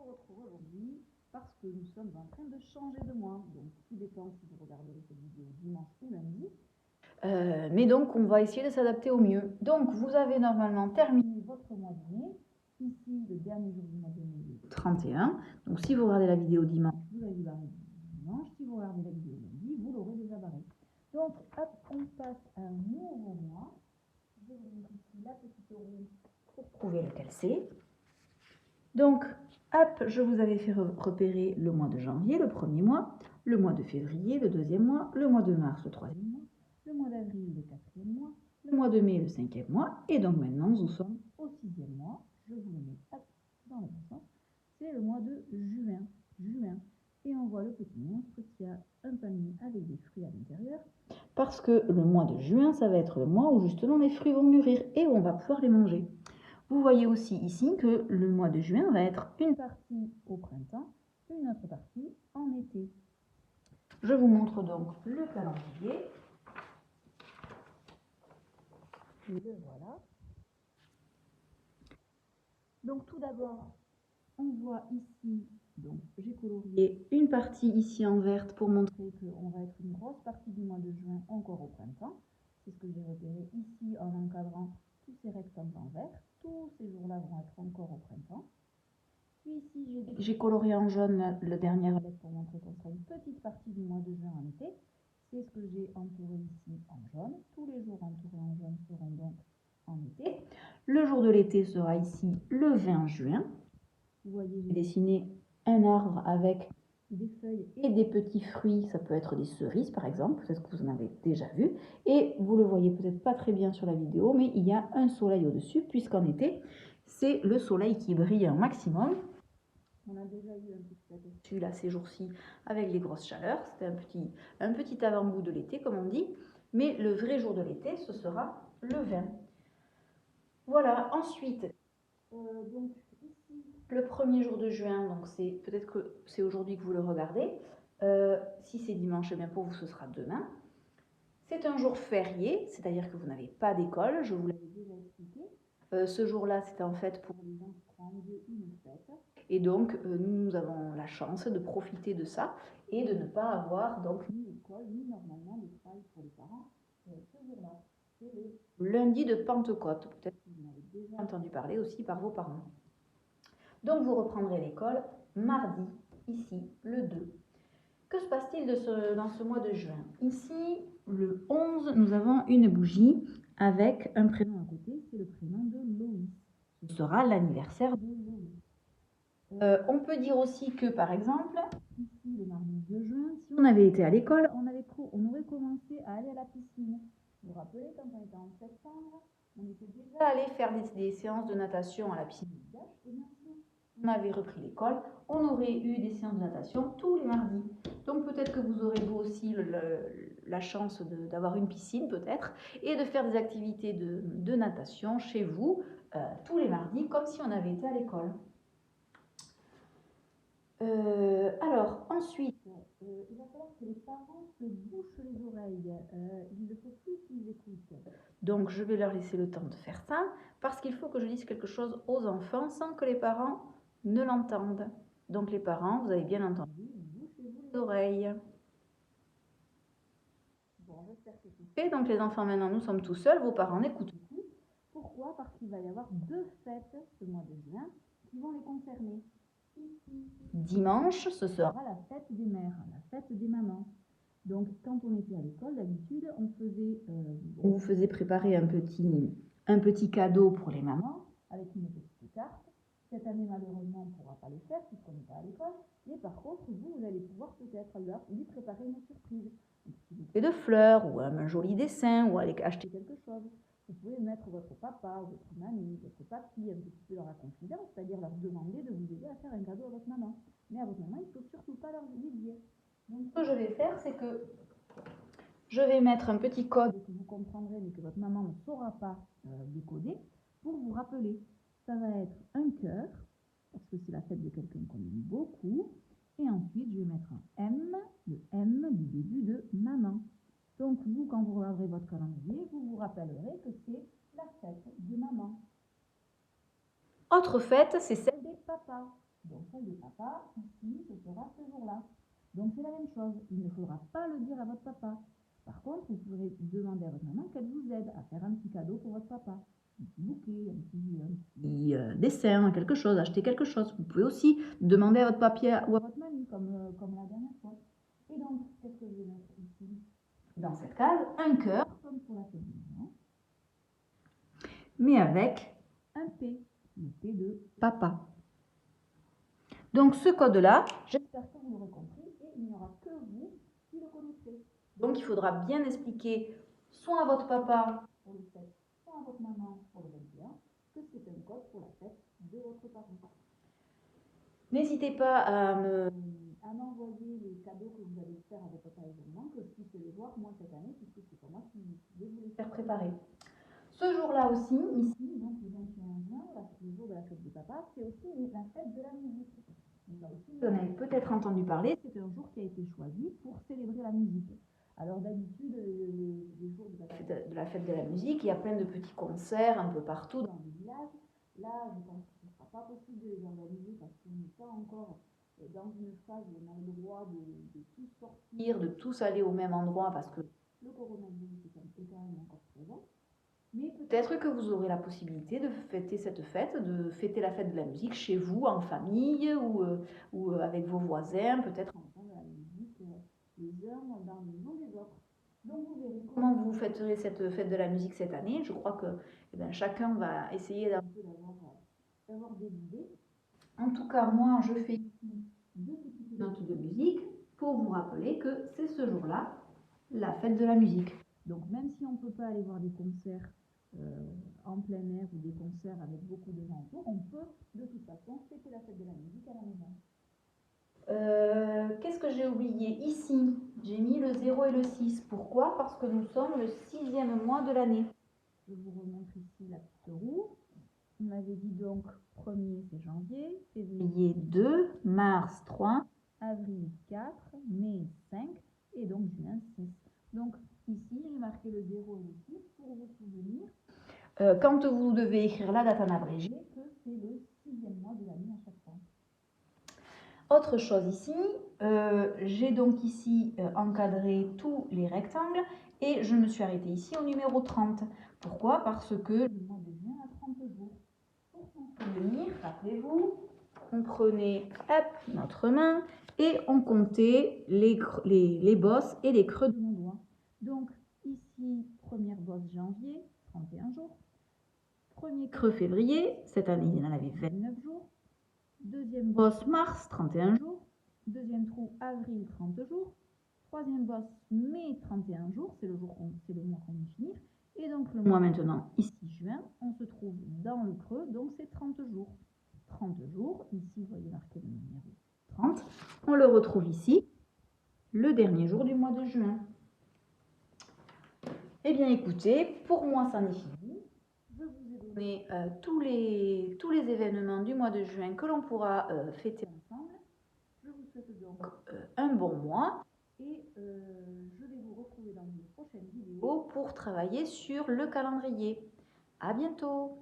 vous retrouve aujourd'hui parce que nous sommes en train de changer de mois. Donc, tout dépend si vous regardez cette vidéo dimanche ou lundi. Mais donc, on va essayer de s'adapter au mieux. Donc, vous avez normalement terminé votre mois de mai. Ici, le dernier jour du mois de mai, le 31. Donc, si vous regardez la vidéo dimanche, vous avez barré dimanche. Si vous regardez la vidéo lundi, vous l'aurez déjà barré. Donc, hop, on passe à un nouveau mois. Je vous mets ici la petite roue pour trouver lequel c'est. Donc, hop, je vous avais fait repérer le mois de janvier, le premier mois, le mois de février, le deuxième mois, le mois de mars, le troisième mois, le mois d'avril, le quatrième mois, le mois de mai, le cinquième mois, et donc maintenant, nous sommes au sixième mois. Je vous le mets hop, dans le bon sens. C'est le mois de juin. Et on voit le petit monstre qui a un panier avec des fruits à l'intérieur. Parce que le mois de juin, ça va être le mois où justement les fruits vont mûrir et où on va pouvoir les manger. Vous voyez aussi ici que le mois de juin va être une partie au printemps, une autre partie en été. Je vous montre donc le calendrier. Le voilà. Donc tout d'abord, on voit ici, donc j'ai colorié une partie ici en verte pour montrer qu'on va être une grosse partie du mois de juin encore au printemps. C'est ce que j'ai repéré ici en encadrant tous ces rectangles en vert. Tous ces jours-là vont être encore au printemps. Puis ici, j'ai coloré en jaune le dernier lettre pour montrer qu'on sera une petite partie du mois de juin en été. C'est ce que j'ai entouré ici en jaune. Tous les jours entourés en jaune seront donc en été. Le jour de l'été sera ici le 20 juin. Vous voyez, j'ai dessiné un arbre avec des feuilles et des petits fruits. Ça peut être des cerises par exemple, peut-être que vous en avez déjà vu. Et vous le voyez peut-être pas très bien sur la vidéo, mais il y a un soleil au-dessus, puisqu'en été, c'est le soleil qui brille un maximum. On a déjà eu un petit aperçu là ces jours-ci avec les grosses chaleurs. C'était un petit avant-goût de l'été comme on dit. Mais le vrai jour de l'été, ce sera le 20. Voilà, ensuite, donc ici, le premier jour de juin, donc c'est peut-être que c'est aujourd'hui que vous le regardez. Si c'est dimanche, eh bien pour vous ce sera demain. C'est un jour férié, c'est-à-dire que vous n'avez pas d'école, je vous l'avais déjà expliqué. Ce jour-là, c'était en fait pour les enfants une fête. Et donc, nous avons la chance de profiter de ça et de ne pas avoir donc ni école, ni normalement de travail pour les parents ce jour-là. C'est le lundi de Pentecôte. Peut-être que vous en avez déjà entendu parler aussi par vos parents. Donc, vous reprendrez l'école mardi, ici, le 2. Que se passe-t-il dans ce mois de juin? Ici, le 11, nous avons une bougie avec un prénom à côté, c'est le prénom de Loïs. Ce sera l'anniversaire de Loïs. On peut dire aussi que, par exemple, ici, le mardi 2 juin, si on avait été à l'école, on aurait commencé à aller à la piscine. Vous vous rappelez, quand on était en septembre, on était déjà allé faire des séances de natation à la piscine du village. Et bien, si on avait repris l'école, on aurait eu des séances de natation tous les mardis. Donc peut-être que vous aurez vous aussi la chance d'avoir une piscine peut-être et de faire des activités de natation chez vous tous les mardis comme si on avait été à l'école. Alors ensuite, il va falloir que les parents se bouchent les oreilles. Il ne faut plus qu'ils écoutent. Donc je vais leur laisser le temps de faire ça parce qu'il faut que je dise quelque chose aux enfants sans que les parents ne l'entendent. Donc les parents, vous avez bien entendu, bouchez-vous les oreilles. Bon, j'espère que c'est fait. Donc les enfants, maintenant, nous sommes tout seuls. Vos parents n'écoutent plus. Pourquoi? Parce qu'il va y avoir 2 fêtes ce mois de juin qui vont les concerner. Dimanche, ce sera la fête des mères, la fête des mamans. Donc, quand on était à l'école, d'habitude, on vous faisait préparer un petit cadeau pour les mamans avec une petite carte. Cette année, malheureusement, on ne pourra pas le faire puisqu'on n'est pas à l'école. Mais par contre, vous allez pouvoir peut-être lui préparer une surprise. Un petit bouquet de fleurs ou un joli dessin ou aller acheter quelque chose. Vous pouvez mettre votre papa, votre mamie, votre papy un petit peu dans la confidence, c'est-à-dire leur demander de vous aider à faire un cadeau à votre maman. Mais à votre maman, il ne faut surtout pas leur dire. Donc ce que je vais faire, c'est que je vais mettre un petit code que vous comprendrez mais que votre maman ne saura pas décoder pour vous rappeler. Ça va être un cœur, parce que c'est la fête de quelqu'un qu'on aime beaucoup. Et ensuite, je vais mettre un M, le M du début de maman. Donc vous, quand vous regarderez votre calendrier, vous vous rappellerez que c'est la fête de maman. Autre fête, c'est celle des papas. Donc feuille de papa, ici, ce sera ce jour-là. Donc c'est la même chose, il ne faudra pas le dire à votre papa. Par contre, vous pourrez demander à votre maman qu'elle vous aide à faire un petit cadeau pour votre papa. Un petit bouquet, un petit dessin, quelque chose, acheter quelque chose. Vous pouvez aussi demander à votre papier ou à votre mamie, comme la dernière fois. Et donc, qu'est-ce que je vais mettre ici? Dans cette case, un cœur, comme pour la fête du maman, mais avec un P, le P de papa. Donc ce code-là, j'espère que vous l'aurez compris, et il n'y aura que vous qui le connaîtrez. Donc il faudra bien expliquer soit à votre papa pour le 7, soit à votre maman pour le 21, que c'est un code pour la fête de votre parent. N'hésitez pas à m'envoyer les cadeaux que vous allez faire à votre papa événement, que je puisse les voir moi cette année, puisque c'est pas moi qui vais vous les faire préparer. Ce jour-là aussi, ici, donc le 21 juin, le jour de la fête du papa, c'est aussi la fête de la musique. Là aussi, vous en avez peut-être entendu parler, c'est un jour qui a été choisi pour célébrer la musique. Alors d'habitude, les jours de la fête de la musique, il y a plein de petits concerts un peu partout dans les villages. Là, je pense que ce ne sera pas possible de les organiser parce qu'on n'est pas encore dans une phase où on a le droit de tous sortir, de tous aller au même endroit parce que le coronavirus est quand même encore présent. Mais peut-être que vous aurez la possibilité de fêter cette fête, de fêter la fête de la musique chez vous, en famille ou avec vos voisins, peut-être en entendant la musique les uns dans les maisons des autres. Donc vous verrez comment vous fêterez cette fête de la musique cette année. Je crois que chacun va essayer d'avoir des idées. En tout cas, moi, je fais ici deux petites notes de musique pour vous rappeler que c'est ce jour-là la fête de la musique. Donc même si on ne peut pas aller voir des concerts en plein air ou des concerts avec beaucoup de gens autour, on peut de toute façon fêter la fête de la musique à la maison. Qu'est-ce que j'ai oublié? Ici, j'ai mis le 0 et le 6. Pourquoi? Parce que nous sommes le 6e mois de l'année. Je vous remontre ici la petite roue. On avait dit donc 1er c'est janvier, février 2, mars 3, avril 4, mai 5 et donc juin 6. Donc ici, j'ai marqué le 0 et le 6 pour vous souvenir, quand vous devez écrire la date en abrégé, que c'est le 6e mois de l'année à chaque fois. Autre chose ici, j'ai donc ici encadré tous les rectangles et je me suis arrêtée ici au numéro 30. Pourquoi? Parce que le mois de juin a 30 jours. Pour s'en souvenir, rappelez-vous, on prenait notre main et on comptait les bosses et les creux de mon doigt. Donc ici, première bosse janvier, 31 jours. Premier creux février, cette année il en avait 29 jours. Deuxième bosse mars, 31 jours. Deuxième trou avril, 30 jours. Troisième bosse mai, 31 jours, c'est le mois qu'on vient de finir. Et donc le mois maintenant, ici juin, on se trouve dans le creux, donc c'est 30 jours. 30 jours, ici vous voyez marqué le numéro 30. On le retrouve ici, le dernier jour du mois de juin. Eh bien écoutez, pour moi ça n'est fini. Je vous ai donné tous les événements du mois de juin que l'on pourra fêter ensemble. Je vous souhaite donc un bon mois et je vais vous retrouver dans une prochaine vidéo pour travailler sur le calendrier. À bientôt!